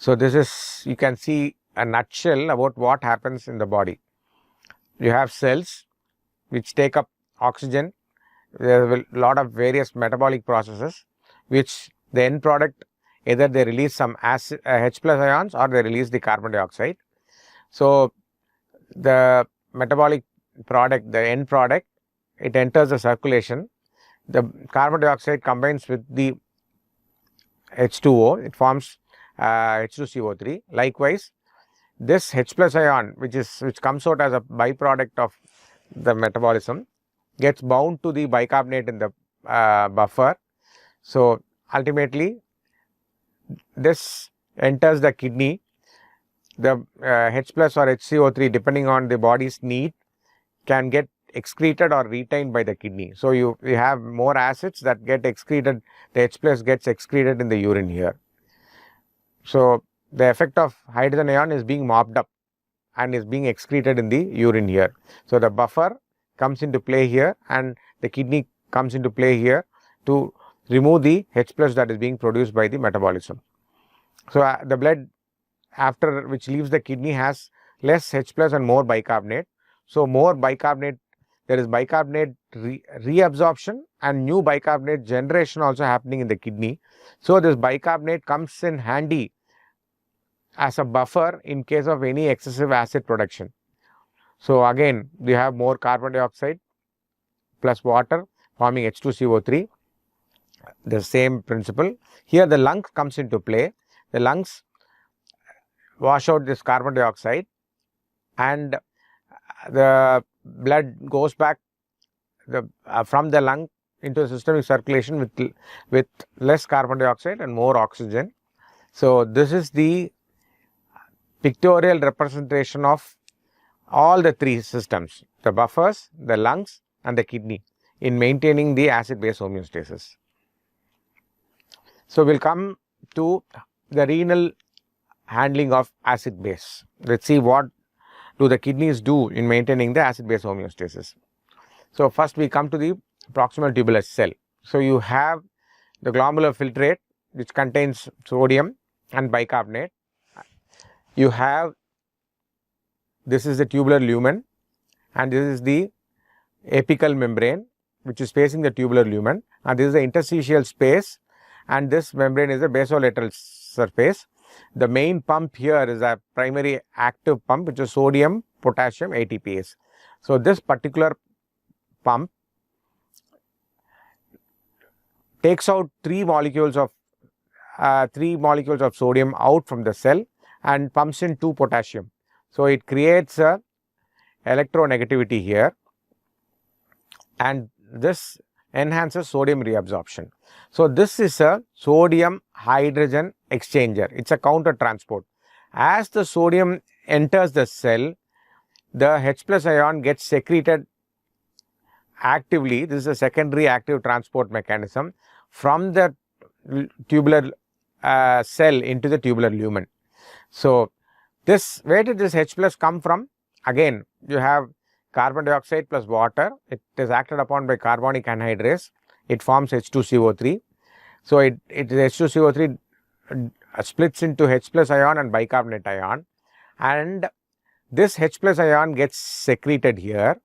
So this is, you can see a nutshell about what happens in the body. You have cells which take up oxygen. There are a lot of various metabolic processes, which the end product, either they release some acid, H plus ions, or they release the carbon dioxide. So the metabolic product, the end product, it enters the circulation. The carbon dioxide combines with the H2O, it forms H2CO3. Likewise, this H plus ion, which comes out as a byproduct of the metabolism, gets bound to the bicarbonate in the buffer. So ultimately, this enters the kidney. The H plus or HCO3, depending on the body's need, can get excreted or retained by the kidney. So you have more acids that get excreted. The H plus gets excreted in the urine here. So the effect of hydrogen ion is being mopped up and is being excreted in the urine here. So the buffer comes into play here, and the kidney comes into play here to remove the H plus that is being produced by the metabolism. So the blood after which leaves the kidney has less H plus and more bicarbonate. So more bicarbonate, there is bicarbonate reabsorption and new bicarbonate generation also happening in the kidney. So this bicarbonate comes in handy as a buffer in case of any excessive acid production. So again, we have more carbon dioxide plus water forming H2CO3, the same principle. Here the lung comes into play. The lungs wash out this carbon dioxide, and the blood goes back from the lung into the systemic circulation with less carbon dioxide and more oxygen. So this is the pictorial representation of all the three systems, the buffers, the lungs, and the kidney, in maintaining the acid-base homeostasis. So we'll come to the renal handling of acid base. Let's see what do the kidneys do in maintaining the acid base homeostasis. So first we come to the proximal tubular cell. So you have the glomerular filtrate, which contains sodium and bicarbonate. You have, this is the tubular lumen, and this is the apical membrane, which is facing the tubular lumen, and this is the interstitial space, and this membrane is the basolateral surface. The main pump here is a primary active pump, which is sodium, potassium, ATPase. So this particular pump takes out three molecules of sodium out from the cell and pumps in 2 potassium. So it creates a electronegativity here, and this enhances sodium reabsorption. So this is a sodium hydrogen exchanger. It's a counter transport. As the sodium enters the cell, the H plus ion gets secreted actively. This is a secondary active transport mechanism from the tubular cell into the tubular lumen. So where did this H plus come from? Again, you have carbon dioxide plus water. It is acted upon by carbonic anhydrase. It forms H2CO3. So H2CO3 splits into H plus ion and bicarbonate ion, and this H plus ion gets secreted here,